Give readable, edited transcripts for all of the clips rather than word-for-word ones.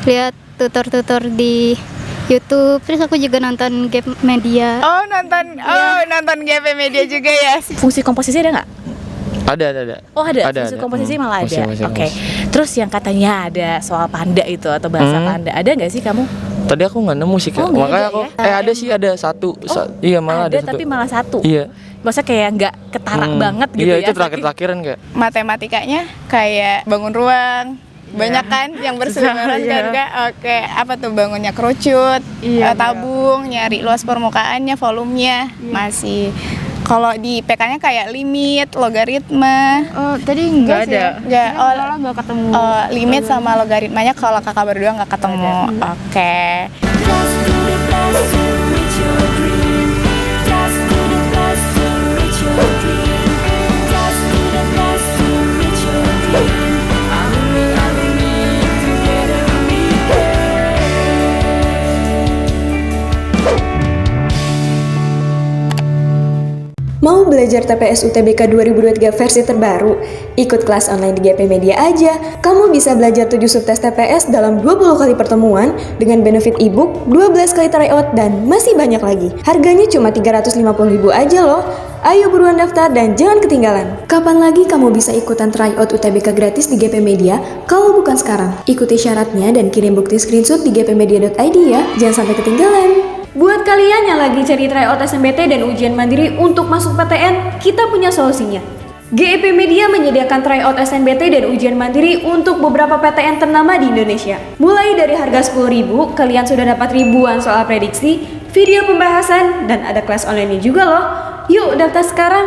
lihat tutor-tutor di YouTube. Terus aku juga nonton Gap Media. Nonton GP Media juga ya. Fungsi komposisi ada nggak? Ada. Oh ada. Fungsi komposisi malah ada. Oke. Terus yang katanya ada soal panda itu atau bahasa panda, ada nggak sih kamu? Tadi aku nggak nemu sih, Kak. Makanya aku ada sih, ada satu. Iya, malah ada satu. Tapi malah satu. Iya. Maksudnya kayak nggak ketara banget gitu iya, ya. Itu terakhir-terakhiran kayak. Matematikanya kayak bangun ruang. Banyak kan yang berseliweran kan Kak? Oke, apa tuh bangunnya kerucut, tabung, nyari luas permukaannya, volumenya, masih. Kalau di PK-nya kayak limit, logaritma. Oh, tadi enggak ada. Enggak ketemu. Limit sama logaritmanya kalau kakak berdua nggak ketemu. Oke. Mau belajar TPS UTBK 2023 versi terbaru? Ikut kelas online di GP Media aja. Kamu bisa belajar 7 subtes TPS dalam 20 kali pertemuan dengan benefit e-book, 12 kali tryout, dan masih banyak lagi. Harganya cuma 350.000 aja loh. Ayo buruan daftar dan jangan ketinggalan. Kapan lagi kamu bisa ikutan tryout UTBK gratis di GP Media kalau bukan sekarang? Ikuti syaratnya dan kirim bukti screenshot di gpmedia.id ya. Jangan sampai ketinggalan. Buat kalian yang lagi cari tryout SNMPT dan ujian mandiri untuk masuk PTN, kita punya solusinya. GEP Media menyediakan tryout SNMPT dan ujian mandiri untuk beberapa PTN ternama di Indonesia. Mulai dari harga 10.000, kalian sudah dapat ribuan soal prediksi, video pembahasan, dan ada kelas online juga loh. Yuk daftar sekarang.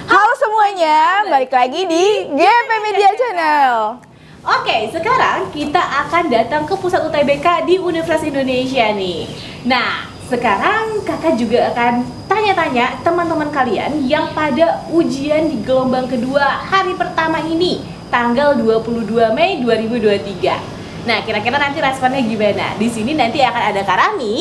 Halo semuanya, balik lagi di GP Media Channel. Oke, sekarang kita akan datang ke pusat UTBK di Universitas Indonesia nih. Nah, sekarang kakak juga akan tanya-tanya teman-teman kalian yang pada ujian di gelombang kedua hari pertama ini, tanggal 22 Mei 2023. Nah, kira-kira nanti responnya gimana? Di sini nanti akan ada Kak Rahmi.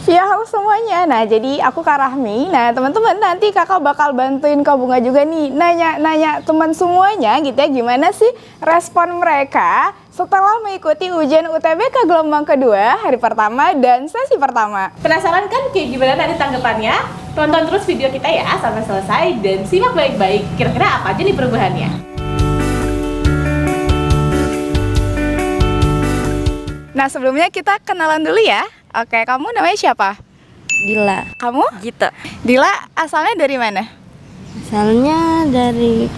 Ya, halo semuanya. Nah, jadi aku Kak Rahmi. Nah, teman-teman, nanti kakak bakal bantuin Kak Bunga juga nih nanya-nanya teman semuanya gitu ya, gimana sih respon mereka setelah mengikuti ujian UTBK gelombang kedua hari pertama dan sesi pertama. Penasaran kan kayak gimana nanti tanggapannya? Tonton terus video kita ya sampai selesai dan simak baik-baik kira-kira apa aja nih perubahannya. Nah, sebelumnya kita kenalan dulu ya. Oke, kamu namanya siapa? Dila. Kamu? Gita. Dila, asalnya dari mana? Asalnya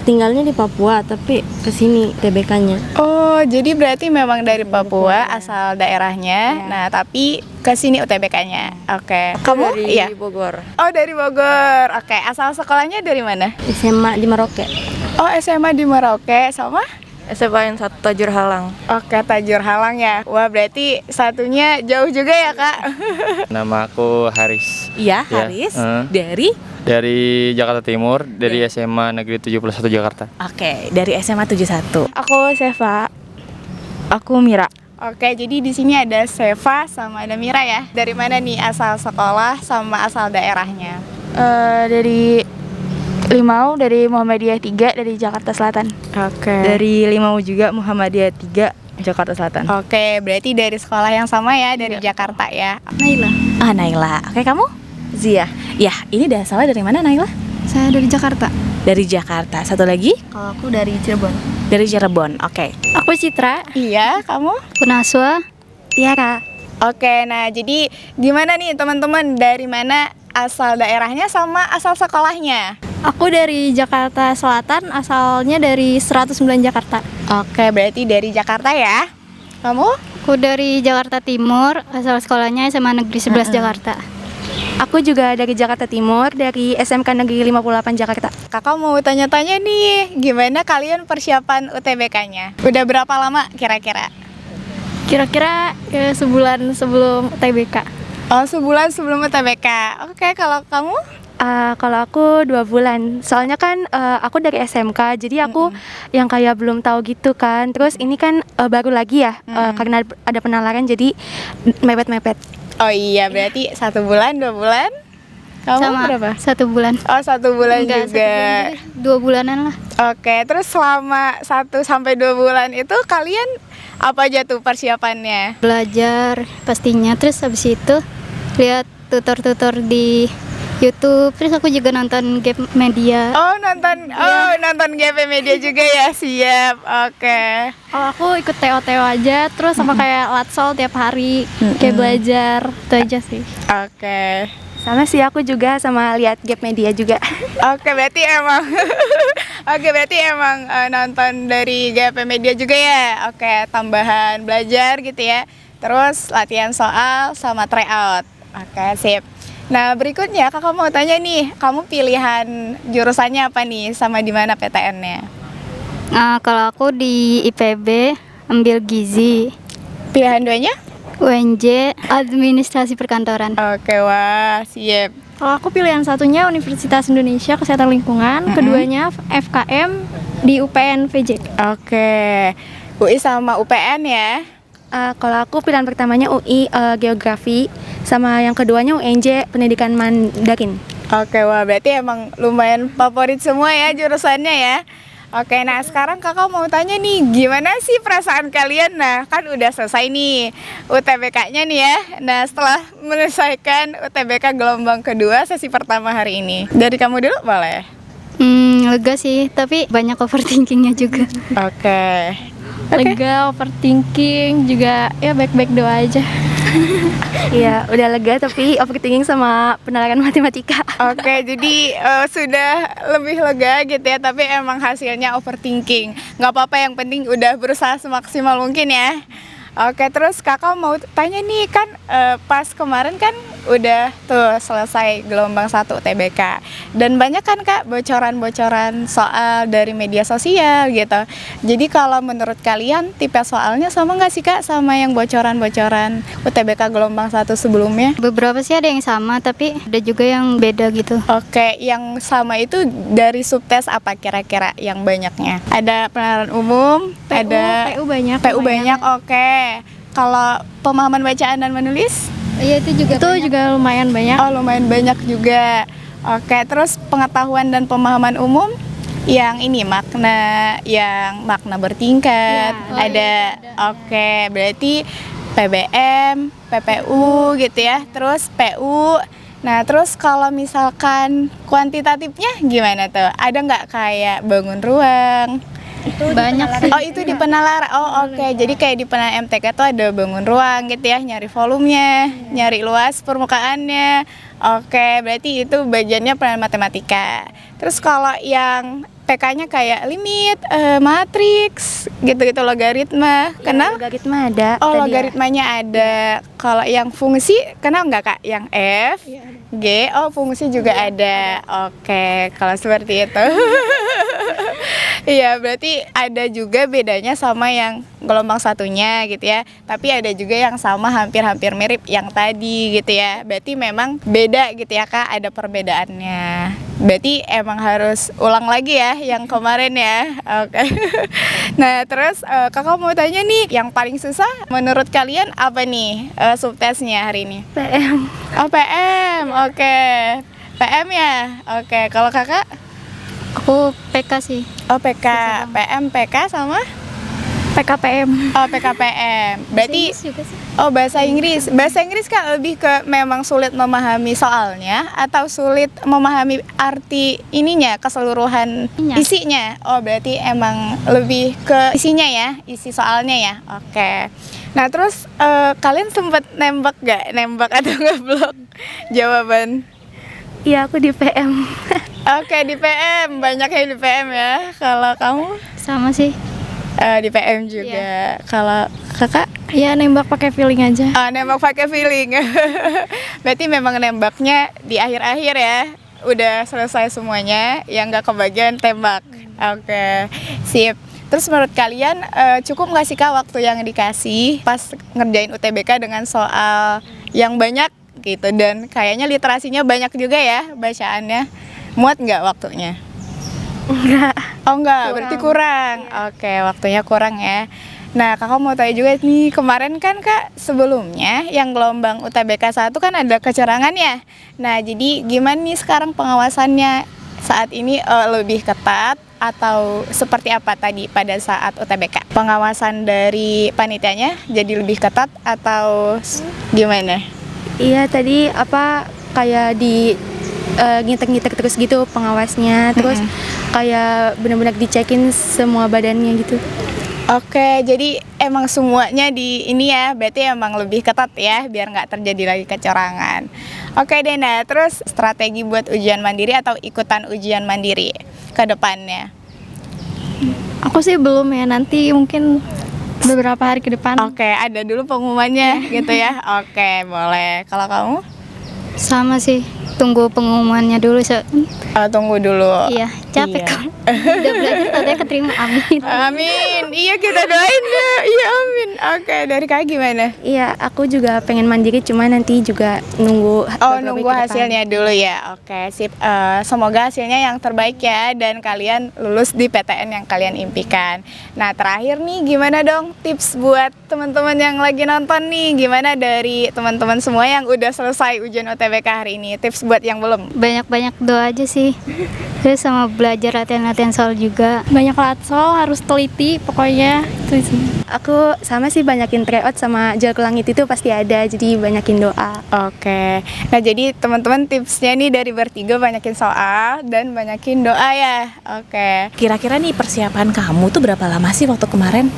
tinggalnya di Papua tapi kesini TBK-nya. Oh, jadi berarti memang dari Papua asal daerahnya. Nah, tapi kesini UTBK-nya. Oke. Kamu? Dari Bogor. Oh, dari Bogor. Oke, asal sekolahnya dari mana? SMA di Merauke. Oh, SMA di Merauke sama? SMA yang 1 Tajur Halang. Oke, Tajur Halang ya. Wah, berarti satunya jauh juga ya, Kak? Nama aku Haris. Iya, Haris. Dari Jakarta Timur, dari SMA Negeri 71 Jakarta. Oke, dari SMA 71. Aku Seva. Aku Mira. Oke, jadi di sini ada Seva sama ada Mira ya. Dari mana nih asal sekolah sama asal daerahnya? Dari Limau, dari Muhammadiyah 3 dari Jakarta Selatan. Oke. Dari Limau juga Muhammadiyah 3 Jakarta Selatan. Oke, berarti dari sekolah yang sama ya, dari Jakarta ya. Naila. Ah, Naila. Oke, kamu? Zia. Ya, ini asalnya dari mana Naila? Saya dari Jakarta. Dari Jakarta. Satu lagi? Kalau aku dari Cirebon. Dari Cirebon. Oke. Aku Citra. Iya, kamu? Punaswa. Tiara. Oke, nah jadi gimana nih teman-teman, dari mana asal daerahnya sama asal sekolahnya? Aku dari Jakarta Selatan, asalnya dari 109 Jakarta. Oke, berarti dari Jakarta ya. Kamu? Aku dari Jakarta Timur, asal sekolahnya SMA Negeri 11 Jakarta. Aku juga dari Jakarta Timur, dari SMK Negeri 58 Jakarta. Kakak mau tanya-tanya nih, gimana kalian persiapan UTBK-nya? Udah berapa lama kira-kira? Kira-kira sebulan sebelum UTBK. Oh, sebulan sebelum UTBK. Oke, kalau kamu? Kalau aku 2 bulan, soalnya kan aku dari SMK, jadi aku yang kayak belum tahu gitu kan. Terus ini kan baru lagi ya, karena ada penalaran jadi mepet-mepet. Oh iya, berarti 1 bulan, 2 bulan? Kamu Sama, berapa? 1 bulan. Oh, 1 bulan Enggak, 1 juga. bulan juga, 2 bulanan lah. Oke, terus selama 1 sampai 2 bulan itu kalian Apa aja tuh persiapannya? Belajar pastinya, terus habis itu lihat tutor-tutor di YouTube, terus aku juga nonton Gap Media. Nonton GP Media juga ya, siap. Oke. Oh, aku ikut TO-TO aja, terus sama kayak Latsol tiap hari, kayak belajar, itu aja sih. Oke. Sama sih aku juga sama lihat Gap Media juga. Oke, berarti emang nonton dari GP Media juga ya. Oke, tambahan belajar gitu ya. Terus latihan soal sama tryout. Oke, sip. Nah, berikutnya kakak mau tanya nih, kamu pilihan jurusannya apa nih, sama di mana PTN-nya? Kalau aku di IPB ambil gizi, Pilihan duanya? UNJ Administrasi Perkantoran. Oke, wah, siap. Kalau aku pilihan satunya Universitas Indonesia Kesehatan Lingkungan, keduanya FKM di UPN VJ. Oke, UI sama UPN ya. Kalau aku pilihan pertamanya UI Geografi, sama yang keduanya UNJ Pendidikan Mandarin. Oke, wah berarti emang lumayan favorit semua ya jurusannya ya. Oke, nah sekarang kakak mau tanya nih, gimana sih perasaan kalian? Nah, kan udah selesai nih UTBK-nya nih ya. Nah, setelah menyelesaikan UTBK gelombang kedua sesi pertama hari ini. Dari kamu dulu boleh? Lega sih, tapi banyak overthinkingnya juga. Oke. Lega, overthinking, juga ya baik-baik doa aja. Iya, udah lega tapi overthinking sama penalaran matematika. Oke, jadi sudah lebih lega gitu ya, tapi emang hasilnya overthinking. Nggak apa-apa, yang penting udah berusaha semaksimal mungkin ya. Oke, terus kakak mau tanya nih, kan pas kemarin kan udah tuh selesai gelombang 1 UTBK. Dan banyak kan kak bocoran-bocoran soal dari media sosial gitu. Jadi kalau menurut kalian tipe soalnya sama nggak sih kak sama yang bocoran-bocoran UTBK gelombang 1 sebelumnya? Beberapa sih ada yang sama, tapi ada juga yang beda gitu. Oke, yang sama itu dari subtes apa kira-kira yang banyaknya? Ada penalaran umum, ada PU banyak. PU lumayan. banyak, oke. Kalau pemahaman bacaan dan menulis? Iya, itu juga Itu banyak. juga lumayan banyak. Oh, lumayan banyak juga. Oke, terus pengetahuan dan pemahaman umum yang ini makna bertingkat. Ada. Oke, berarti PBM, PPU gitu ya. Terus PU. Nah, terus kalau misalkan kuantitatifnya gimana tuh? Ada nggak kayak bangun ruang? Banyak sih. Oh, itu di penalara. Oh, oke. Jadi kayak di penalara MTK tuh ada bangun ruang gitu ya, nyari volumenya, nyari luas permukaannya. Oke, berarti itu bagiannya penalaran matematika. Terus kalau yang PK-nya kayak limit, matriks, gitu-gitu, logaritma. Kenal? Logaritma ada. Oh, tadi ya. logaritmanya ada. Kalau yang fungsi, kenal nggak kak? Yang F, G, oh fungsi juga ada. Oke, kalau seperti itu. Iya, berarti ada juga bedanya sama yang gelombang satunya gitu ya. Tapi ada juga yang sama hampir-hampir mirip yang tadi gitu ya. Berarti memang beda gitu ya kak, ada perbedaannya. Berarti emang harus ulang lagi ya yang kemarin ya. Oke. Nah, terus kakak mau tanya nih, yang paling susah menurut kalian apa nih subtesnya hari ini? PM. Oh, PM. Oke. PM ya. Oke, kalau kakak? Aku PK sih. Oh, PK. PM, PK sama? PKPM. Oh, PKPM. Berarti juga sih. oh, bahasa Inggris. Bahasa Inggris kan lebih ke memang sulit memahami soalnya atau sulit memahami arti ininya, keseluruhan isinya. Oh, berarti emang lebih ke isinya ya, isi soalnya ya. Oke. Nah, terus kalian sempat nembak gak? Nembak atau ngeblok jawaban? Iya, aku di PM. Oke, di PM. Banyaknya di PM ya. Kalau kamu? Sama sih. Di PM juga. Kalau kakak? Ya nembak pakai feeling aja. Nembak pakai feeling. Berarti memang nembaknya di akhir-akhir ya. Udah selesai semuanya, yang nggak kebagian tembak. Oke, sip. Terus menurut kalian cukup nggak sih kak waktu yang dikasih pas ngerjain UTBK dengan soal yang banyak gitu, dan kayaknya literasinya banyak juga ya bacaannya. Muat nggak waktunya? Enggak. Oh enggak, berarti kurang. Oke, waktunya kurang ya. Nah, kakak mau tanya juga nih, kemarin kan kak sebelumnya yang gelombang UTBK 1 kan ada kecurangan ya. Nah, jadi gimana nih sekarang pengawasannya saat ini, lebih ketat atau seperti apa tadi pada saat UTBK? Pengawasan dari panitianya jadi lebih ketat atau gimana? Iya, tadi apa kayak di ngitek-ngitek terus gitu pengawasnya, terus kayak benar-benar dicekin semua badannya gitu. Oke, jadi emang semuanya di ini ya, berarti emang lebih ketat ya, biar nggak terjadi lagi kecurangan. Oke Dena, terus strategi buat ujian mandiri atau ikutan ujian mandiri ke depannya? Aku sih belum ya, nanti mungkin beberapa hari ke depan. Oke, ada dulu pengumumannya gitu ya. Oke, boleh. Kalau kamu? Sama sih, tunggu pengumumannya dulu. Tunggu dulu. Iya, capek Iya. kok. Udah belajar katanya keterima, amin. Amin. Iya, kita doain ya. Iya, amin. Oke, dari Kak gimana? Iya, aku juga pengen mandiri, cuma nanti juga nunggu beberapa Nunggu week ke depan. hasilnya dulu ya. Oke, sip. Semoga hasilnya yang terbaik ya dan kalian lulus di PTN yang kalian impikan. Nah, terakhir nih gimana dong tips buat teman-teman yang lagi nonton nih? Gimana dari teman-teman semua yang udah selesai ujian UTBK hari ini? Tips buat yang belum? Banyak-banyak doa aja sih. Terus sama belajar latihan-latihan soal juga. Banyak latsol, harus teliti, pokoknya itu sih. Aku sama sih, banyakin tryout sama Jalan ke Langit itu pasti ada, jadi banyakin doa. Oke. Nah, jadi teman-teman tipsnya nih dari bertiga, banyakin soal dan banyakin doa ya. Oke. Kira-kira nih persiapan kamu tuh berapa lama sih waktu kemarin?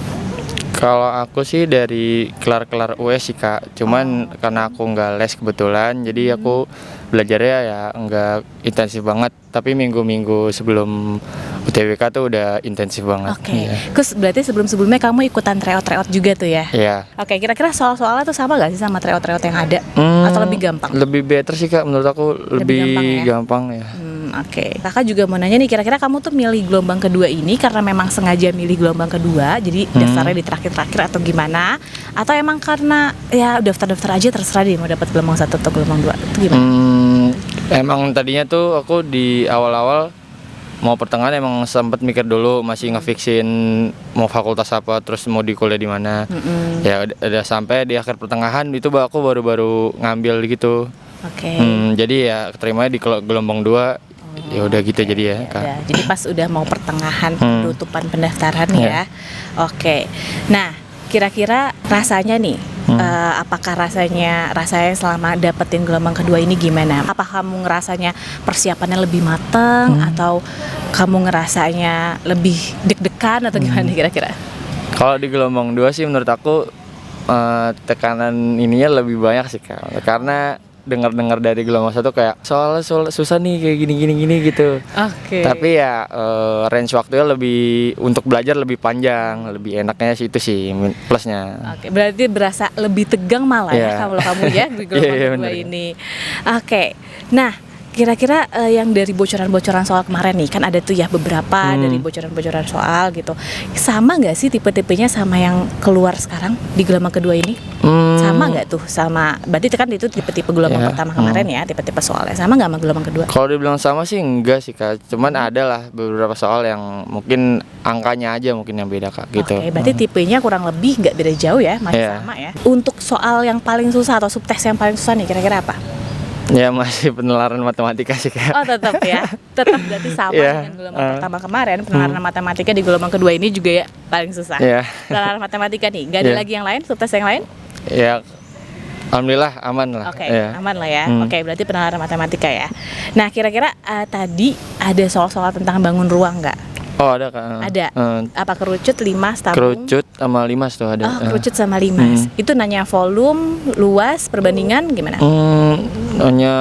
Kalau aku sih dari kelar-kelar US sih Kak, cuman karena aku nggak les kebetulan, jadi aku belajarnya ya nggak intensif banget, tapi minggu-minggu sebelum UTBK tuh udah intensif banget. Oke. Iya. Terus berarti sebelum-sebelumnya kamu ikutan tryout juga tuh ya? Iya. Oke, kira-kira soal-soalnya tuh sama gak sih sama tryout yang ada? Atau lebih gampang? Lebih better sih Kak, menurut aku lebih gampang ya. Oke. Kakak juga mau nanya nih, kira-kira kamu tuh milih gelombang kedua ini karena memang sengaja milih gelombang kedua, jadi daftarnya di terakhir-terakhir atau gimana? Atau emang karena ya daftar-daftar aja terserah deh mau dapat gelombang 1 atau gelombang 2? Itu gimana? Emang tadinya tuh aku di awal-awal mau pertengahan emang sempet mikir dulu, masih ngefixin mau fakultas apa, terus mau di kuliah di mana. Ya udah sampai di akhir pertengahan itu aku baru ngambil gitu. Oke. Jadi ya keterimanya di gelombang 2. Ya udah gitu jadi ya Kak. Ya, jadi pas udah mau pertengahan penutupan pendaftaran ya. Oke. Nah, kira-kira rasanya nih, apakah rasanya selama dapetin gelombang kedua ini gimana? Apa kamu ngerasanya persiapannya lebih mateng atau kamu ngerasanya lebih deg-degan atau gimana kira-kira? Kalau di gelombang 2 sih menurut aku tekanan ininya lebih banyak sih Kak. Karena dengar dari gelombang 1 kayak soal susah nih kayak gini gitu. Oke. Tapi ya range waktunya lebih untuk belajar lebih panjang, lebih enaknya sih itu sih plusnya. Oke, berarti berasa lebih tegang malah ya kalau kamu ya di gelombang kedua bener. ini. Oke. Nah, kira-kira yang dari bocoran-bocoran soal kemarin nih, kan ada tuh ya beberapa dari bocoran-bocoran soal gitu. Sama nggak sih tipe-tipenya sama yang keluar sekarang di gelombang kedua ini? Sama nggak tuh sama? Berarti kan itu tipe-tipe gelombang pertama kemarin ya, tipe-tipe soalnya. Sama nggak sama gelombang kedua? Kalau dibilang sama sih enggak sih Kak. Cuman ada lah beberapa soal yang mungkin angkanya aja mungkin yang beda Kak gitu. Oke, berarti tipenya kurang lebih nggak beda jauh ya, masih sama ya. Untuk soal yang paling susah atau subtes yang paling susah nih kira-kira apa? Ya masih penelaran matematika sih Kak. Oh tetap ya, tetap berarti sama dengan gelombang pertama kemarin. Penelaran matematika di gelombang kedua ini juga ya paling susah. Penelaran matematika nih, nggak ada lagi yang lain, subtes yang lain? Ya, alhamdulillah aman lah. Oke, aman lah ya. Oke, berarti penelaran matematika ya. Nah, kira-kira tadi ada soal-soal tentang bangun ruang nggak? Oh ada Kak. Ada. Apa kerucut, limas, tabung? Kerucut sama limas tuh ada. Oh, kerucut sama limas. Itu nanya volume, luas, perbandingan gimana? Hanya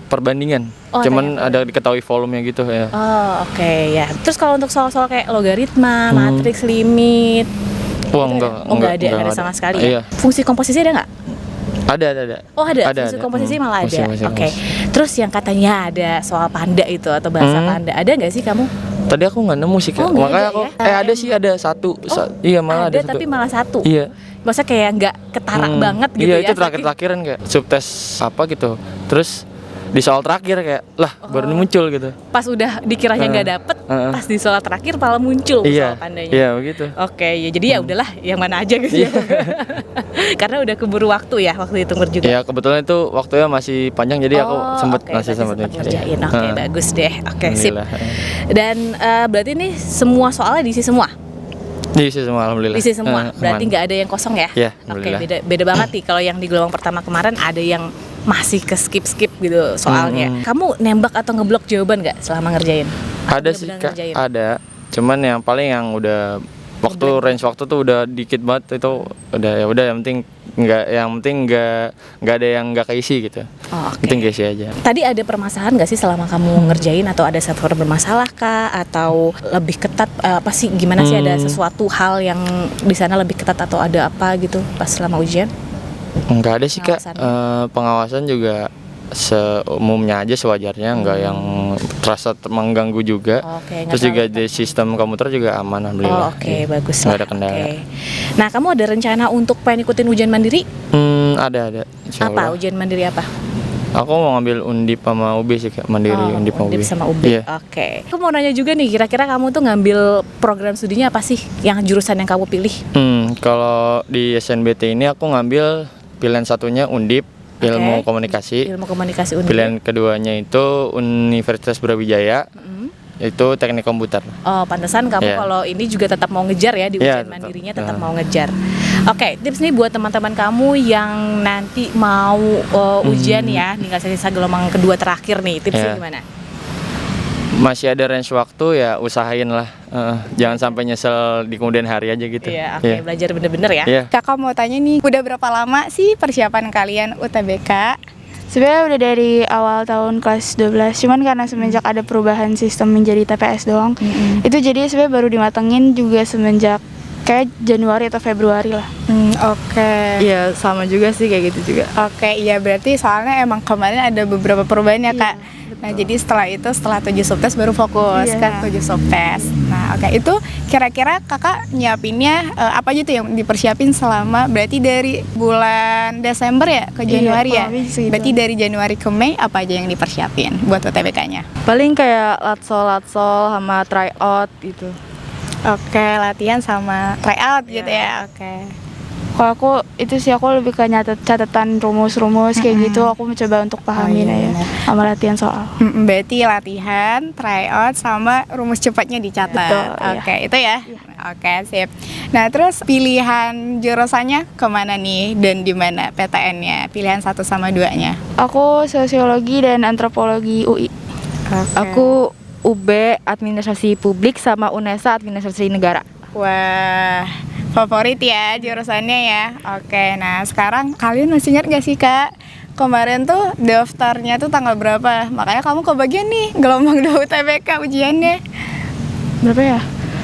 perbandingan. Oh, Cuman ada diketahui volumenya gitu ya. Oh, oke ya. Terus kalau untuk soal-soal kayak logaritma, matriks, limit, Oh enggak. oh nggak ada sama sekali ya. Iya. Fungsi komposisi ada nggak? Ada. Oh ada. Fungsi komposisi malah ada. Fungsi. Oke. Terus yang katanya ada soal panda itu atau bahasa panda, ada nggak sih kamu? Tadi aku nggak nemu sih Kak. Oh, nggak Makanya ada aku ya? ada sih, ada satu. Iya malah ada satu. tapi malah satu. Iya. Maksudnya kayak nggak ketara banget gitu iya, ya. itu terakhir-terakhiran kayak subtes apa gitu. Terus di soal terakhir kayak lah baru muncul gitu. Pas udah dikiranya nggak dapet, pas di soal terakhir malah muncul Iya, soal pandanya. iya begitu. Oke, ya jadi ya udahlah yang mana aja gitu ya. Karena udah keburu waktu ya waktu itu juga. Ya kebetulan itu waktunya masih panjang jadi aku sempat oke, masih berarti sempat ngerjain. Oke, bagus deh. Oke, sip. Alhamdulillah. Dan berarti ini semua soalnya diisi semua. Diisi semua alhamdulillah. Diisi semua. Berarti aman. nggak ada yang kosong ya? Iya, Oke, alhamdulillah. beda banget nih kalau yang di gelombang pertama kemarin ada yang masih ke skip gitu soalnya. Kamu nembak atau ngeblok jawaban nggak selama ngerjain? Atau Ada sih bener-bener Kak, ngerjain? ada. Cuman yang paling yang udah waktu range waktu tuh udah dikit banget itu udah ya udah yang penting nggak ada yang nggak keisi gitu. Oh, oke. Penting keisi aja. Tadi ada permasalahan nggak sih selama kamu ngerjain atau ada server bermasalah kah atau lebih ketat apa sih gimana sih ada sesuatu hal yang di sana lebih ketat atau ada apa gitu pas selama ujian? Nggak ada sih Kak. Pengawasannya? Pengawasan juga seumumnya aja sewajarnya nggak yang terasa mengganggu juga. Oke, nggak Terus juga terlalu di sistem komputer juga aman alhamdulillah. Oh, oke, bagus Nggak lah. ada kendala. Oke. Nah, kamu ada rencana untuk pengen ikutin ujian mandiri? Ada insya Apa Allah. ujian mandiri apa? Aku mau ngambil Undip sama UB sih Kak, mandiri Undip sama UB. Undip sama UB. Iya. Oke. Aku mau nanya juga nih, kira-kira kamu tuh ngambil program studinya apa sih? Yang jurusan yang kamu pilih? Kalau di SNBT ini aku ngambil pilihan satunya Undip, ilmu Oke. komunikasi. Ilmu komunikasi Undip. Pilihan keduanya itu Universitas Brawijaya, itu teknik komputer. Oh, pantesan kamu Iya. kalau ini juga tetap mau ngejar ya di Iya, ujian tetap. mandirinya tetap mau ngejar. Oke, tips nih buat teman-teman kamu yang nanti mau ujian ya, tinggal sisa gelombang kedua terakhir nih. Tipsnya Iya. gimana? Masih ada range waktu ya usahain lah. Jangan sampai nyesel di kemudian hari aja gitu. Iya, oke, belajar bener-bener ya. Iya. Kakak mau tanya nih, udah berapa lama sih persiapan kalian UTBK? Sebenarnya udah dari awal tahun kelas 12, cuman karena semenjak ada perubahan sistem menjadi TPS doang, itu jadi sebenarnya baru dimatengin juga semenjak kayak Januari atau Februari lah. Oke. Iya sama juga sih kayak gitu juga. Oke, iya berarti soalnya emang kemarin ada beberapa perubahan ya Kak. Nah jadi setelah 7 subtes baru fokus Iya. ke 7 subtes. Nah oke, itu kira-kira kakak nyiapinnya apa aja tuh yang dipersiapin selama berarti dari bulan Desember ya ke Iya, Januari ya? kurang lebih segitu. Berarti dari Januari ke Mei apa aja yang dipersiapin buat UTBK-nya? Paling kayak latsol sama tryout gitu. Oke, latihan sama tryout gitu ya. Oke. Kalau aku itu sih aku lebih ke nyatet catatan rumus-rumus kayak gitu, aku mencoba untuk pahamin iya, aja benar. sama latihan soal. Berarti latihan, tryout, sama rumus cepatnya dicatat. Betul, iya. Oke, itu ya. Oke, sip. Nah, terus pilihan jurusannya kemana nih dan di mana PTN-nya? Pilihan 1 sama 2-nya. Aku sosiologi dan antropologi UI. Aku UB Administrasi Publik sama UNESA Administrasi Negara. Wah, favorit ya jurusannya ya. Oke, nah sekarang kalian masih ingat gak sih Kak? Kemarin tuh daftarnya tuh tanggal berapa? Makanya kamu kebagian nih gelombang 2 UTBK ujiannya. Berapa ya?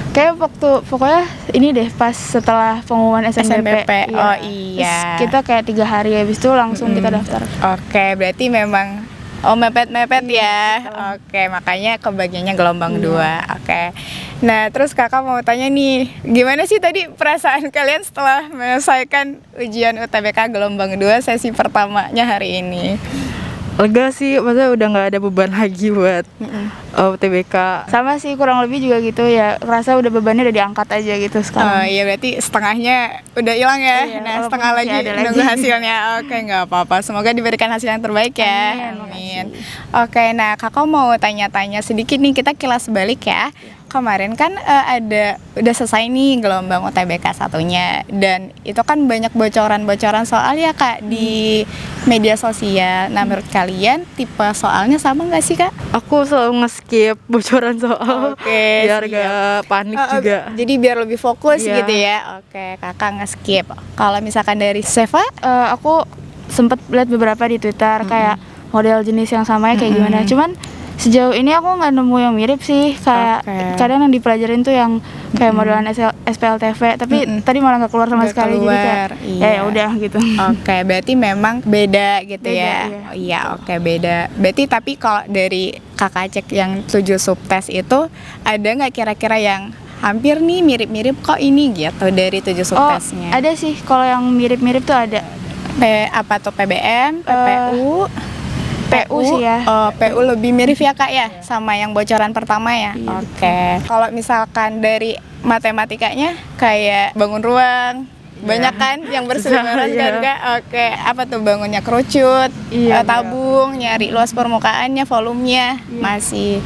Kayak pokoknya ini deh pas setelah pengumuman SNBP. Oh iya. Terus kita kayak 3 hari habis itu langsung kita daftar. Oke, berarti memang mepet-mepet ya. Oke, makanya kebagiannya gelombang 2. Oke. Nah, terus kakak mau tanya nih, gimana sih tadi perasaan kalian setelah menyelesaikan ujian UTBK gelombang 2 sesi pertamanya hari ini? Lega sih, maksudnya udah nggak ada beban lagi buat UTBK. Sama sih kurang lebih juga gitu ya. Kerasa udah bebannya udah diangkat aja gitu Oh sekarang. iya, berarti setengahnya udah hilang ya. Iya, Nah, walaupun setengah masih lagi ada nunggu lagi. hasilnya. Oke, nggak apa-apa. Semoga diberikan hasil yang terbaik ya. Amin. Oke, nah kakak mau tanya-tanya sedikit nih, kita kilas balik ya. Kemarin kan udah selesai nih gelombang UTBK satunya, dan itu kan banyak bocoran-bocoran soal ya Kak di media sosial. Nah, menurut kalian tipe soalnya sama nggak sih Kak? Aku selalu nge-skip bocoran soal Oke, biar siap. gak panik juga. Jadi biar lebih fokus Iya. gitu ya. Oke, kakak nge-skip. Kalau misalkan dari Seva, Aku sempet lihat beberapa di Twitter kayak model jenis yang sama ya kayak gimana. Cuman sejauh ini aku nggak nemu yang mirip sih. Kayak Oke. kadang yang dipelajarin tuh yang kayak modelan SPLTV, tapi tadi malah nggak keluar sama Nggak sekali. Jadi keluar, kayak iya. ya udah gitu. Oke, berarti memang beda gitu Beda, ya. iya. Oh, iya, oke beda. Berarti tapi kalau dari kakak cek yang 7 subtes itu ada nggak kira-kira yang hampir nih mirip-mirip kok ini gitu dari 7 Oh, subtesnya? ada sih kalau yang mirip-mirip tuh ada. Apa tuh PBM, PPU? PU sih ya. Oh, PU lebih mirip ya Kak ya sama yang bocoran pertama ya. Oke. Kalau misalkan dari matematikanya kayak bangun ruang, banyak kan yang berseliweran kan Kak? Oke, apa tuh bangunnya kerucut, tabung, nyari luas permukaannya, volumenya masih.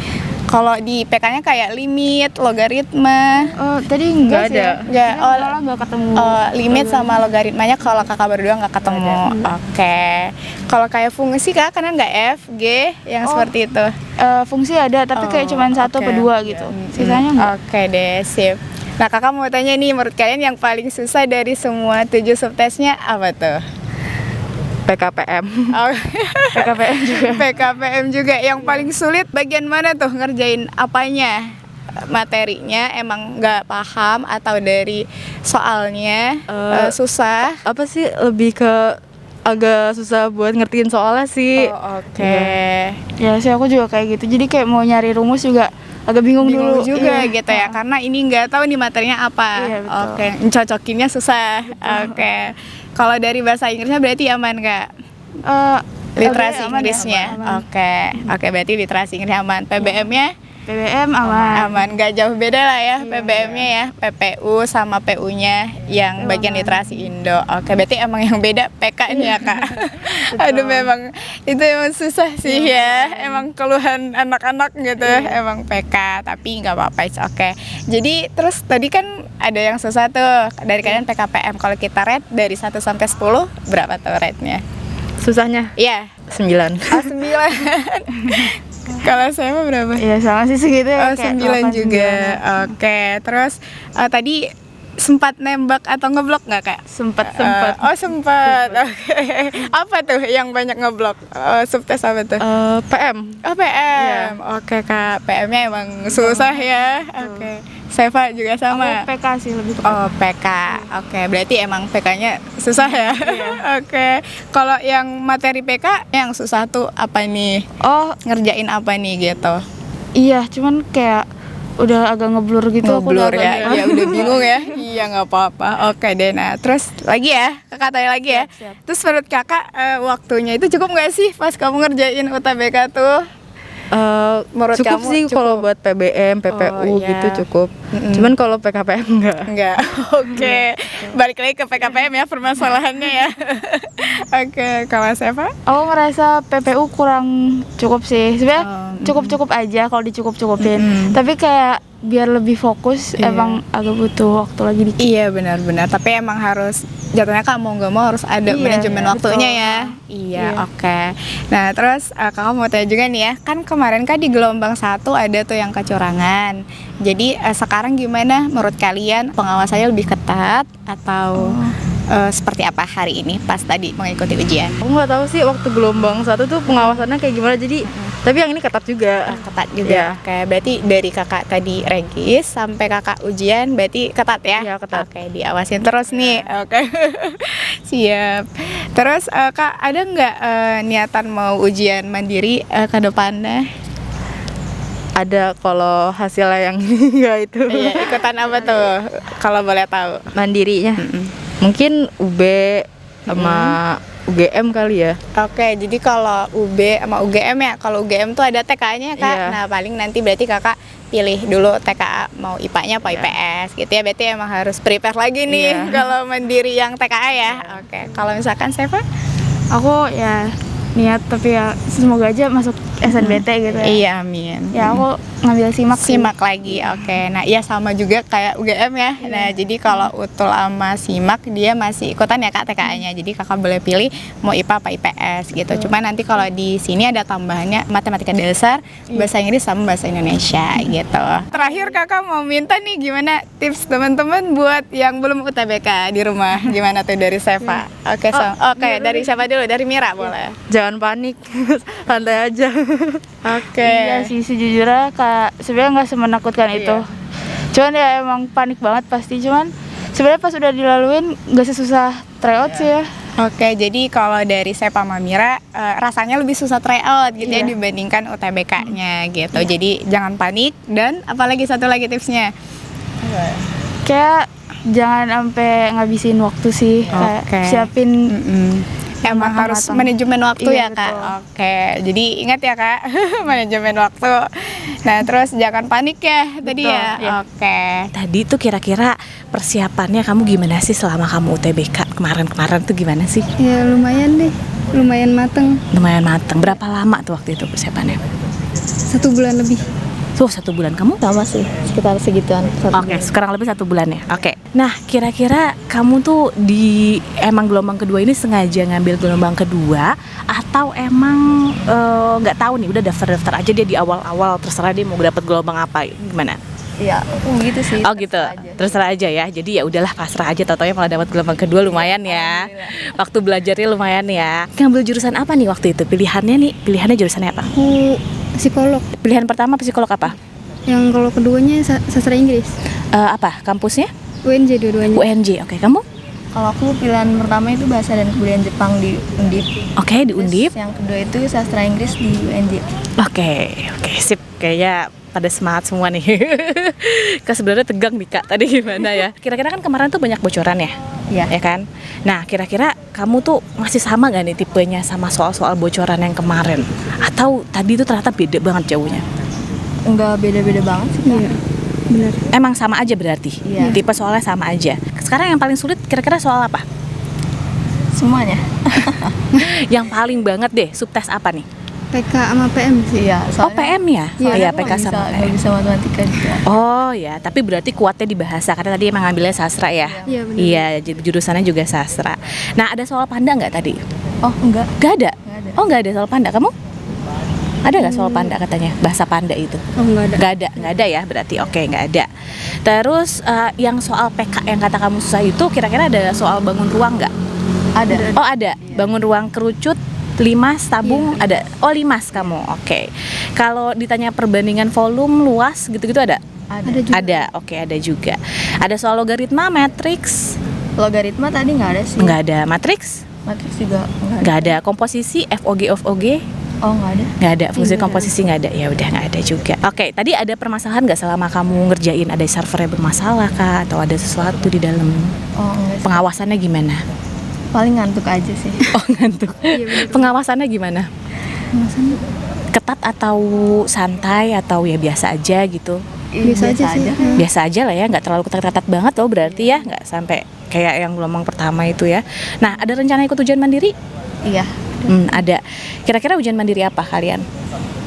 Kalau di PK-nya kayak limit, logaritma. Oh, tadi enggak ada. Enggak ketemu. Limit sama logaritmanya kalau kakak berdua nggak ketemu. Oke. Kalau kayak fungsi Kak, karena nggak F, G yang seperti itu. Fungsi ada, tapi kayak cuma 1 atau 2 gitu. Sisanya enggak. Oke deh, sip. Nah kakak mau tanya nih, menurut kalian yang paling susah dari semua 7 subtesnya apa tuh? PKPM. PKPM juga. PKPM juga. Yang paling sulit bagian mana tuh ngerjain apanya? Materinya emang nggak paham atau dari soalnya susah? Apa sih lebih ke agak susah buat ngertiin soalnya sih. Oke. Ya sih aku juga kayak gitu. Jadi kayak mau nyari rumus juga agak bingung dulu juga gitu ya, karena ini nggak tahu nih materinya apa. Oke, cocokinnya susah. Oke. Kalau dari bahasa Inggrisnya berarti aman Kak? Literasi Inggrisnya. Oke, berarti literasi Inggris aman. PBM-nya? PBM aman. Nggak jauh beda lah ya PBM-nya ya. PPU sama PU-nya yang bagian literasi Indo. Oke, berarti emang yang beda PK-nya ya Kak. Aduh, memang itu emang susah sih ya. Emang keluhan anak-anak gitu. Emang PK, tapi nggak apa-apa. Oke. Jadi terus tadi kan ada yang susah tuh dari kalian PKPM. Kalau kita rate dari 1 sampai 10 berapa tuh rate-nya? Susahnya? Iya. 9. 9. Kalau saya mah berapa? Iya sama sih segitu ya. 9 juga. Oke, terus tadi sempat nembak atau ngeblok nggak Kak? Sempat. Sempat. Oke. Apa tuh yang banyak ngeblok? Subtes apa tuh? PM. PM. Oke Kak, PM-nya emang susah ya. Oke. Seva juga sama. Aku PK sih lebih ke PK. Oke, berarti emang PK-nya susah ya. Oke. Kalau yang materi PK yang susah tuh apa nih? Ngerjain apa nih gitu? Iya, cuman kayak udah agak ngeblur gitu. Ngeblur ya. Ya udah bingung ya. Iya, nggak apa-apa. Oke deh. Nah, terus lagi ya, kakak tanya lagi ya. Siap. Terus menurut kakak waktunya itu cukup nggak sih pas kamu ngerjain UTBK tuh? Menurut cukup kamu sih kalau buat PBM, PPU gitu cukup. Cuman kalau PKPM enggak. Oke. Balik lagi ke PKPM ya permasalahannya ya. Oke, kalau siapa? Aku ngerasa PPU kurang cukup sih. Sebenarnya cukup-cukup aja kalau dicukup-cukupin. Tapi kayak biar lebih fokus emang agak butuh waktu lagi dikit. Iya benar-benar. Tapi emang harus jatuhnya Kak mau nggak mau harus ada manajemen waktunya ya. Iya. Oke. Nah terus kakak mau tanya juga nih ya. Kan kemarin Kak di gelombang 1 ada tuh yang kecurangan. Jadi sekarang gimana menurut kalian, pengawasannya lebih ketat atau seperti apa hari ini pas tadi mengikuti ujian? Aku nggak tahu sih waktu gelombang 1 tuh pengawasannya kayak gimana. Jadi tapi yang ini ketat juga. Ketat juga. Oke, berarti dari kakak tadi regis sampai kakak ujian berarti ketat ya? Iya, ketat. Oke, diawasin terus nih. Oke. Siap. Terus Kak, ada nggak niatan mau ujian mandiri ke depannya? Ada kalau hasilnya yang enggak itu. Iya, ikutan apa tuh? Kalau boleh tahu. Mandirinya. Mungkin UB sama UGM kali ya. Oke, jadi kalau UB sama UGM ya, kalau UGM tuh ada TK-nya Kak. Iya. Nah paling nanti berarti kakak pilih dulu TKA mau IPA-nya apa IPS gitu ya. Berarti emang harus prepare lagi nih kalau mandiri yang TKA ya. Oke, kalau misalkan Seva? Aku ya niat tapi ya semoga aja masuk SNBT gitu ya. Iya, amin. Ya aku ngambil simak lagi. Oke. Nah, iya sama juga kayak UGM ya. Nah, jadi kalau Utul sama simak dia masih ikutan ya Kak TKA-nya. Jadi kakak boleh pilih mau IPA apa IPS gitu. Cuma nanti kalau di sini ada tambahannya matematika dasar, bahasa Inggris sama bahasa Indonesia gitu. Terakhir kakak mau minta nih gimana tips teman-teman buat yang belum UTBK di rumah. Gimana tuh dari Seva? Oke, dari siapa dulu? Dari Mira boleh. Jangan panik. Santai aja. Oke. Iya sih sejujurnya Kak, sebenarnya nggak semenakutkan itu. Cuman ya emang panik banget pasti. Cuman sebenarnya pas udah dilaluin nggak sesusah tryout sih ya. Oke, jadi kalau dari Seva sama Mira rasanya lebih susah tryout gitu ya dibandingkan UTBK-nya gitu. Jadi jangan panik dan apalagi satu lagi tipsnya. Kayak jangan sampai ngabisin waktu sih. Kayak siapin Emang harus manajemen waktu Iya, ya Kak? betul. Oke, jadi ingat ya Kak, manajemen waktu. Nah terus jangan panik ya tadi Betul, ya? iya. Oke. Tadi tuh kira-kira persiapannya kamu gimana sih selama kamu UTBK kemarin-kemarin tuh gimana sih? Ya lumayan deh, lumayan mateng. Lumayan mateng. Berapa lama tuh waktu itu persiapannya? 1 bulan lebih. Tuh 1 bulan kamu? Sama sih, sekitar segituan. Oke, sekarang lebih 1 bulan ya. Oke. Nah, kira-kira kamu tuh emang gelombang kedua ini sengaja ngambil gelombang kedua atau emang nggak tahu nih, udah daftar-daftar aja dia di awal-awal terserah dia mau dapat gelombang apa, gimana? Iya, gitu sih. Oh gitu, terserah aja ya. Jadi ya udahlah pasrah aja. Tau-taunya malah dapat gelombang kedua lumayan ya. Waktu belajarnya lumayan ya. Ngambil jurusan apa nih waktu itu? Pilihannya jurusannya apa? Aku psikolog. Pilihan pertama psikolog apa? Yang kalau keduanya sastra Inggris. Apa? Kampusnya? UNJ dua-duanya. UNJ. Oke, kamu? Kalau aku pilihan pertama itu bahasa dan kebudayaan Jepang di Undip. Oke, di Undip. Terus yang kedua itu sastra Inggris di UNJ. Oke, sip. Kayaknya pada semangat semua nih. Kak sebenarnya tegang nih Kak, tadi gimana ya? Kira-kira kan kemarin tuh banyak bocoran ya? Iya. Ya kan? Nah, kira-kira kamu tuh masih sama gak nih tipenya sama soal-soal bocoran yang kemarin? Atau tadi tuh ternyata beda banget jauhnya? Enggak beda-beda banget sih, Kak. Iya, benar. Emang sama aja berarti? Iya. Tipe soalnya sama aja. Sekarang yang paling sulit kira-kira soal apa? Semuanya. Yang paling banget deh, subtes apa nih? PK sama PM sih. Iya, Oh, PM ya? Iya. Iya, aku PK nggak sama bisa, PM. nggak bisa matematika juga. Oh ya, tapi berarti kuatnya di bahasa karena tadi emang ngambilnya sastra ya. Iya, benar. Iya, jurusannya juga sastra. Nah, ada soal panda nggak tadi? Oh, enggak. Gak ada. Nggak ada. Oh, nggak ada soal panda. Kamu? Ada nggak soal panda katanya? Bahasa panda itu? Oh, enggak ada. Nggak ada ya. Berarti oke, nggak ada. Terus yang soal PK yang kata kamu susah itu, kira-kira ada soal bangun ruang nggak? Ada. Oh ada. Bangun ruang kerucut. Limas, tabung ada. Oh limas kamu, oke. Kalau ditanya perbandingan volume, luas, gitu-gitu ada? Ada. juga. Ada, oke ada juga. Ada soal logaritma, matriks, Logaritma tadi nggak ada sih. nggak ada. Matriks, Matriks juga nggak ada. nggak ada. Komposisi, FOG, Oh, nggak ada. nggak ada. Fungsi Nggak ada. komposisi nggak ada. Ya udah nggak ada juga. Oke, tadi ada permasalahan nggak selama kamu ngerjain? Ada servernya bermasalah kah? Atau ada sesuatu di dalam? Oh, enggak sih. Pengawasannya gimana? Paling ngantuk aja sih. Oh ngantuk. Pengawasannya gimana? Ketat atau santai atau ya biasa aja gitu? Biasa aja sih. Biasa aja lah ya, nggak terlalu ketat-ketat banget loh berarti ya, nggak sampai kayak yang gelombang pertama itu ya. Nah, ada rencana ikut ujian mandiri? Iya. Ada. Kira-kira ujian mandiri apa kalian?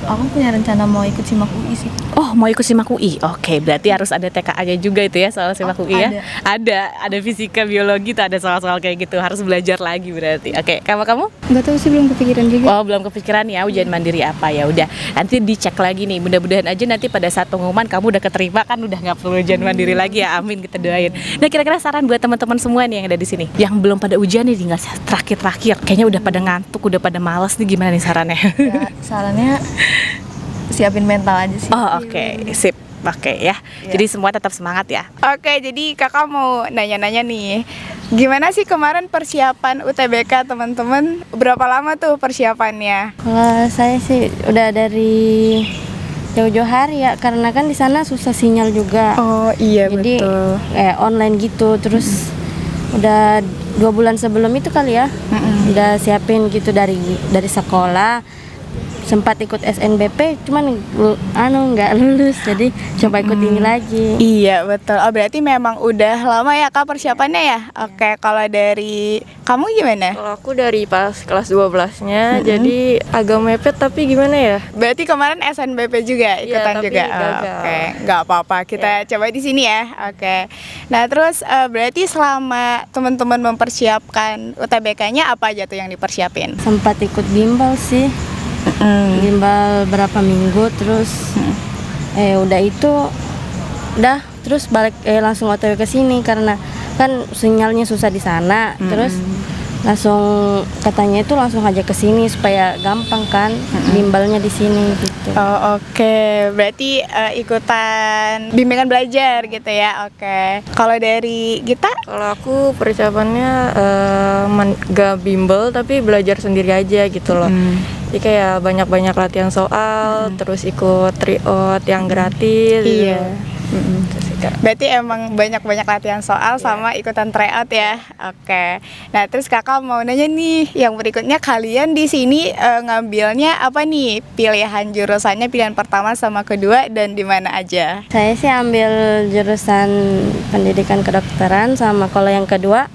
Aku punya rencana mau ikut SIMAK UI sih. Oh, mau ikut SIMAK UI. Oke, berarti harus ada TKA-nya juga itu ya soal SIMAK UI ya? Ada fisika, biologi tuh ada soal-soal kayak gitu. Harus belajar lagi berarti. Oke, kamu? Enggak tahu sih, belum kepikiran juga. Oh, belum kepikiran ya ujian mandiri apa ya udah. Nanti dicek lagi nih. Mudah-mudahan aja nanti pada saat pengumuman kamu udah keterima kan udah nggak perlu ujian mandiri lagi ya. Amin, kita doain. Nah, kira-kira saran buat teman-teman semua nih yang ada di sini, yang belum pada ujian nih, tinggal terakhir-terakhir. Kayaknya udah pada ngantuk, udah pada malas nih, gimana nih sarannya? Ya, sarannya siapin mental aja sih. Oh, oke. Sip. Oke ya. Jadi semua tetap semangat ya. Oke, jadi kakak mau nanya-nanya nih, gimana sih kemarin persiapan UTBK teman-teman? Berapa lama tuh persiapannya? Kalau saya sih udah dari jauh-jauh hari ya, karena kan di sana susah sinyal juga. Oh iya Jadi betul. kayak online gitu, terus udah 2 bulan sebelum itu kali ya, udah siapin gitu dari sekolah. Sempat ikut SNBP, cuman nggak lulus, jadi coba ikut ini lagi. Iya betul. Oh berarti memang udah lama ya kak persiapannya ya? Oke, kalau dari kamu gimana? Kalau aku dari pas kelas 12-nya, jadi agak mepet tapi gimana ya? Berarti kemarin SNBP juga ikutan tapi juga. gagal. Oke, nggak apa-apa. Kita coba di sini ya. Oke. Nah terus berarti selama teman-teman mempersiapkan UTBK-nya apa aja tuh yang dipersiapin? Sempat ikut bimbel sih, bimbel berapa minggu, terus udah itu terus balik langsung OTW ke sini karena kan sinyalnya susah di sana. Terus langsung katanya itu langsung aja ke sini supaya gampang kan bimbelnya di sini gitu. Oh oke, berarti ikutan bimbingan belajar gitu ya. Oke. Kalau dari Gita? Kalau aku persiapannya gak bimbel tapi belajar sendiri aja gitu loh. Jadi kayak banyak-banyak latihan soal, terus ikut tryout yang gratis. Iya. Gitu. matematika. Berarti emang banyak-banyak latihan soal sama ikutan tryout ya. Oke. Nah, terus kakak mau nanya nih, yang berikutnya kalian di sini ngambilnya apa nih? Pilihan jurusannya pilihan pertama sama kedua dan di mana aja? Saya sih ambil jurusan pendidikan kedokteran sama kalau yang kedua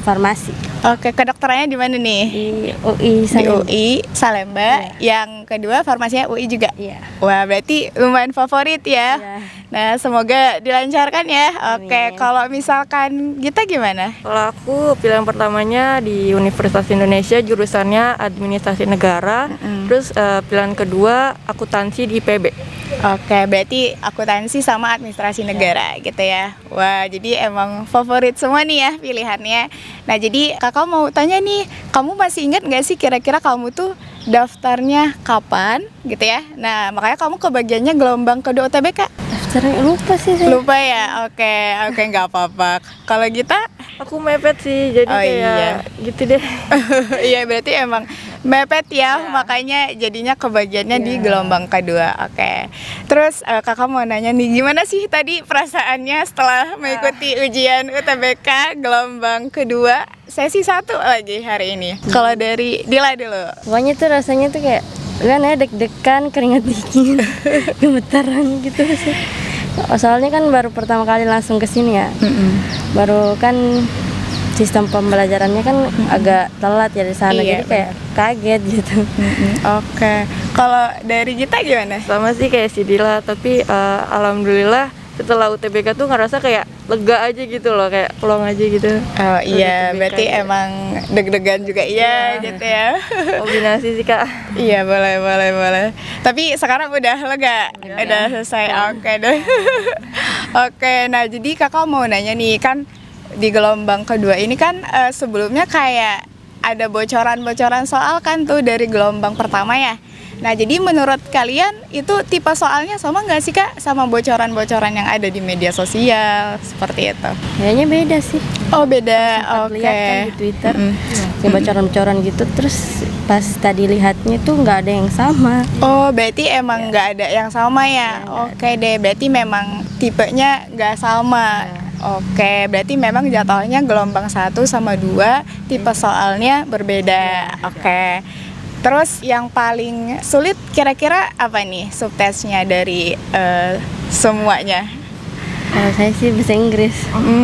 farmasi. Oke, kedokterannya di mana nih? Di UI Di Salemba. UI Salemba. Yang kedua farmasinya UI juga. Iya. Wah, berarti lumayan favorit ya. Iya. Nah, semoga dilancarkan ya. Oke, Amin. kalau misalkan kita gimana? Kalau aku pilihan pertamanya di Universitas Indonesia jurusannya Administrasi Negara. Terus pilihan kedua akuntansi di IPB. Oke, berarti akuntansi sama administrasi negara gitu ya. Wah, jadi emang favorit semua nih ya pilihannya. Nah, jadi kakak mau tanya nih, kamu masih ingat nggak sih kira-kira kamu tuh daftarnya kapan gitu ya? Nah, makanya kamu kebagiannya gelombang kedua UTBK. Daftarnya lupa sih saya. Lupa ya? Oke, nggak apa-apa. Kalau kita, Aku mepet sih, jadi Oh, kayak iya. gitu deh. iya berarti emang mepet ya, makanya jadinya kebagiannya di gelombang kedua. Oke. Terus kakak mau nanya nih, gimana sih tadi perasaannya setelah mengikuti ujian UTBK gelombang kedua sesi 1 lagi hari ini? Kalau dari Dila dulu. Pokoknya tuh rasanya tuh kayak kan ya deg-degan, keringat dingin, gemetaran gitu sih. Soalnya kan baru pertama kali langsung ke sini ya. Baru kan sistem pembelajarannya kan agak telat ya di sana, Iya, jadi kayak kaget gitu. Oke. Kalau dari kita gimana? Sama sih kayak si Dila, tapi alhamdulillah setelah UTBK tuh ngerasa kayak lega aja gitu loh, kayak plong aja gitu. Oh iya, UTBK berarti gitu. emang deg-degan juga iya gitu ya. Kombinasi sih Kak. Iya, boleh. Tapi sekarang udah lega, udah selesai. Oke deh. Oke, nah jadi kakak mau nanya nih, kan di gelombang kedua ini kan sebelumnya kayak ada bocoran-bocoran soal kan tuh dari gelombang pertama ya. Nah, jadi menurut kalian itu tipe soalnya sama nggak sih Kak sama bocoran-bocoran yang ada di media sosial seperti itu? Kayaknya beda sih. Oh, beda. Sempat Oke. lihat kan di Twitter, kayak bocoran-bocoran gitu. Terus pas tadi lihatnya tuh nggak ada yang sama. Oh, berarti emang nggak ada yang sama ya? Oke deh, berarti memang tipenya nggak sama. Oke, berarti memang jatuhnya gelombang 1 sama 2 tipe soalnya berbeda. Oke. Terus yang paling sulit kira-kira apa nih subtesnya dari semuanya? Kalau saya sih bahasa Inggris.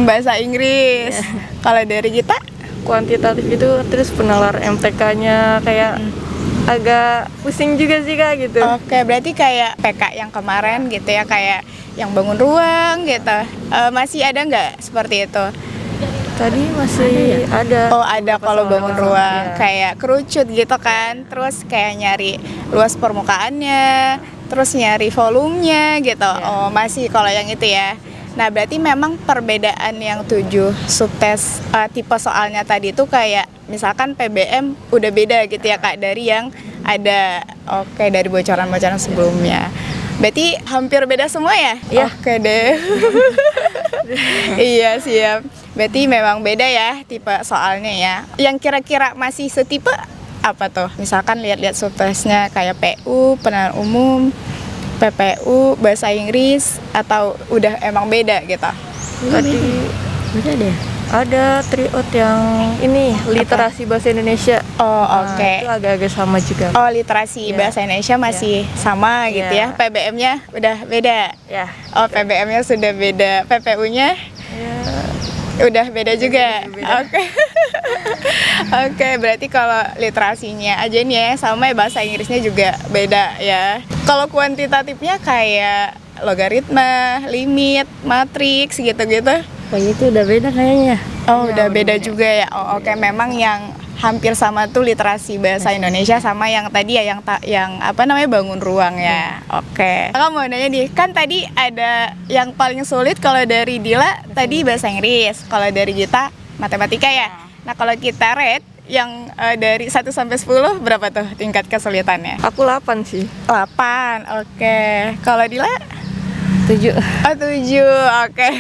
Bahasa Inggris. Kalau dari kita? Kuantitatif itu, terus penalar MTK-nya kayak agak pusing juga sih Kak gitu. Oke, berarti kayak PK yang kemarin gitu ya, kayak yang bangun ruang gitu. Masih ada nggak seperti itu? Tadi masih ada. Oh, ada kalau bangun ruang, Iya. kayak kerucut gitu kan. Terus kayak nyari luas permukaannya, terus nyari volumenya gitu. Oh, masih kalau yang itu ya. Nah, berarti memang perbedaan yang 7 subtes tipe soalnya tadi itu kayak misalkan PBM udah beda gitu ya Kak dari yang ada. Oke, dari bocoran-bocoran sebelumnya. Berarti hampir beda semua ya? Iya. Oke deh. Iya, siap. Berarti memang beda ya tipe soalnya ya. Yang kira-kira masih setipe apa tuh? Misalkan lihat-lihat subtesnya kayak PU, penilaian umum, PPU, bahasa Inggris, atau udah emang beda gitu? Tadi Beda deh. ada tryout yang ini literasi bahasa Indonesia. Oh, Nah, oke. itu agak-agak sama juga. Oh, literasi Iya. bahasa Indonesia masih sama gitu Iya. ya. PBM-nya udah beda. Ya. Oh, PBM-nya sudah beda. PPU-nya udah beda juga. Oke. Oke, berarti kalau literasinya aja nih ya sama ya, bahasa Inggrisnya juga beda ya. Kalau kuantitatifnya kayak logaritma, limit, matriks gitu-gitu. Pokoknya itu udah beda kayaknya. Oh, udah beda juga ya. Oh, oke. Memang yang hampir sama tuh literasi bahasa Indonesia sama yang tadi ya yang apa namanya bangun ruang ya. Oke. Kakak mau nanya nih, kan tadi ada yang paling sulit kalau dari Dila tadi bahasa Inggris, kalau dari Gita matematika ya. Nah, kalau kita rate yang dari 1 sampai 10 berapa tuh tingkat kesulitannya? Aku 8 sih. 8. Oke. Kalau Dila? 7. Oh, 7, oke.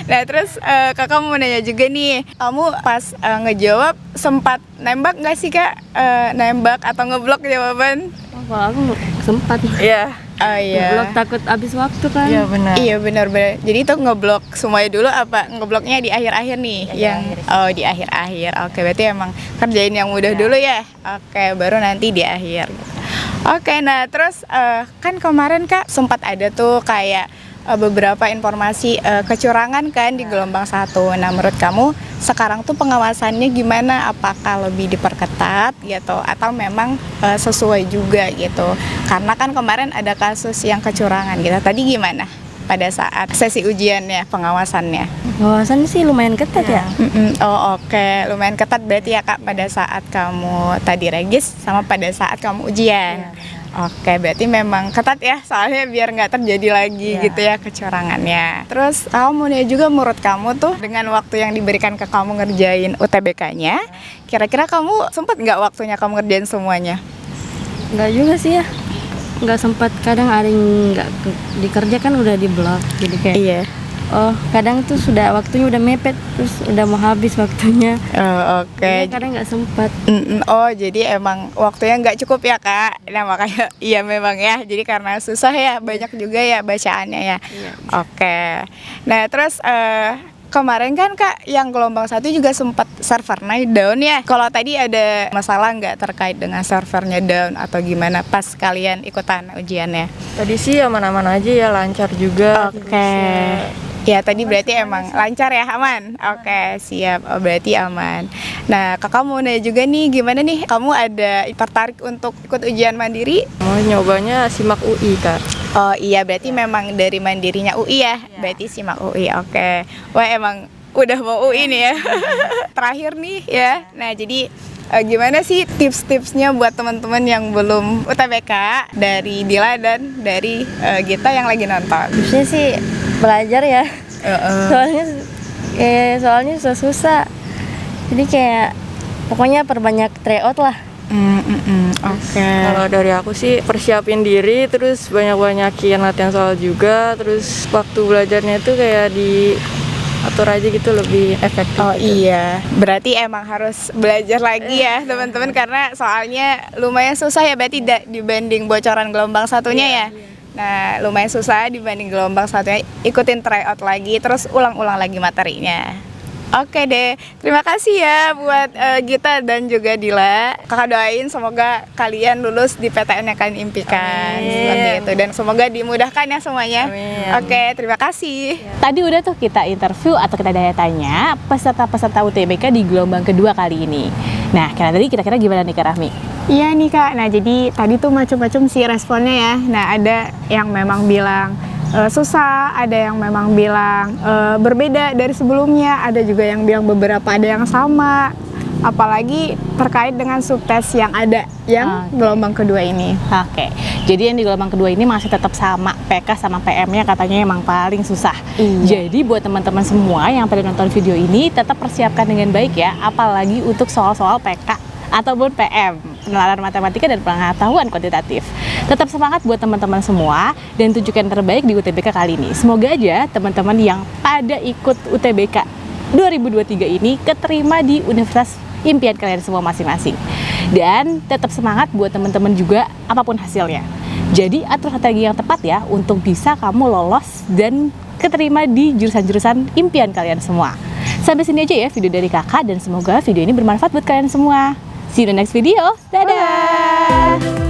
Nah, terus kakak mau nanya juga nih, kamu pas ngejawab sempat nembak nggak sih Kak? Nembak atau ngeblok jawaban? Oh, kalau aku sempat. Iya. Oh iya. Ngeblok takut habis waktu kan. Iya benar. Iya benar-benar. Jadi itu ngeblok semuanya dulu apa ngebloknya di akhir-akhir nih? Di akhir-akhir. Oke, berarti emang kerjain yang mudah dulu ya. Oke, baru nanti di akhir. Oke, nah terus kan kemarin Kak sempat ada tuh kayak beberapa informasi kecurangan kan di gelombang 1. Nah, menurut kamu sekarang tuh pengawasannya gimana? Apakah lebih diperketat gitu atau memang sesuai juga gitu? Karena kan kemarin ada kasus yang kecurangan gitu. Tadi gimana pada saat sesi ujiannya, pengawasannya? Pengawasan sih lumayan ketat ya. Oh oke, lumayan ketat berarti ya Kak pada saat kamu tadi regis sama pada saat kamu ujian. Oke, berarti memang ketat ya, soalnya biar nggak terjadi lagi gitu ya kecurangannya. Terus aku mau nanya juga menurut kamu tuh dengan waktu yang diberikan ke kamu ngerjain UTBK-nya, kira-kira kamu sempat nggak waktunya kamu ngerjain semuanya? Nggak juga sih ya. Nggak sempat, kadang ada yang nggak dikerjakan udah di blok. Jadi kayak kadang tuh sudah waktunya udah mepet, terus udah mau habis waktunya. Oke. Kadang nggak sempat. Oh, jadi emang waktunya nggak cukup ya Kak. Nah makanya iya memang ya. Jadi karena susah ya, banyak juga ya bacaannya ya. Oke. Nah terus kemarin kan Kak yang gelombang 1 juga sempat servernya down ya. Kalau tadi ada masalah nggak terkait dengan servernya down atau gimana pas kalian ikutan ujiannya? Tadi sih aman-aman aja ya, lancar juga. Oke. Ya tadi berarti emang lancar ya, aman. Oke, siap. Oh, berarti aman. Nah, Kakak mau nanya juga nih, gimana nih? Kamu ada tertarik untuk ikut ujian mandiri? Mau nyobanya SIMAK UI Kak. Oh iya, berarti memang dari mandirinya UI ya? Berarti SIMAK UI, oke. Wah emang udah mau UI nih ya. Terakhir nih ya. Nah jadi gimana sih tips-tipsnya buat teman-teman yang belum UTBK dari Dila dan dari Gita yang lagi nonton? Tipsnya sih belajar ya. Soalnya susah. Jadi kayak pokoknya perbanyak tryout lah. Oke. Kalau dari aku sih persiapin diri, terus banyak-banyakin latihan soal juga, terus waktu belajarnya itu kayak diatur aja gitu, lebih efektif. Oh iya, berarti emang harus belajar lagi ya teman-teman karena soalnya lumayan susah ya berarti dibanding bocoran gelombang satunya ya. Nah lumayan susah dibanding gelombang satunya, ikutin tryout lagi terus ulang-ulang lagi materinya. Oke deh, terima kasih ya buat Gita dan juga Dila. Kakak doain semoga kalian lulus di PTN yang kalian impikan. Seperti itu, dan semoga dimudahkan ya semuanya. Oke, terima kasih. Tadi udah tuh kita interview atau kita tanya peserta-peserta UTBK di gelombang kedua kali ini. Nah, kira-kira gimana nih Kak Rahmi? Iya nih Kak, nah jadi tadi tuh macam-macam sih responnya ya. Nah ada yang memang bilang susah, ada yang memang bilang berbeda dari sebelumnya, ada juga yang bilang beberapa ada yang sama. Apalagi terkait dengan subtes yang ada yang gelombang kedua ini. Oke, jadi yang di gelombang kedua ini masih tetap sama, PK sama PM-nya katanya emang paling susah. Jadi buat teman-teman semua yang pada nonton video ini tetap persiapkan dengan baik ya, apalagi untuk soal-soal PK ataupun PM, penalaran matematika dan pengetahuan kuantitatif. Tetap semangat buat teman-teman semua dan tunjukkan terbaik di UTBK kali ini. Semoga aja teman-teman yang pada ikut UTBK 2023 ini keterima di universitas impian kalian semua masing-masing. Dan tetap semangat buat teman-teman juga apapun hasilnya. Jadi atur strategi yang tepat ya untuk bisa kamu lolos dan keterima di jurusan-jurusan impian kalian semua. Sampai sini aja ya video dari kakak dan semoga video ini bermanfaat buat kalian semua. See you in the next video. Dadah!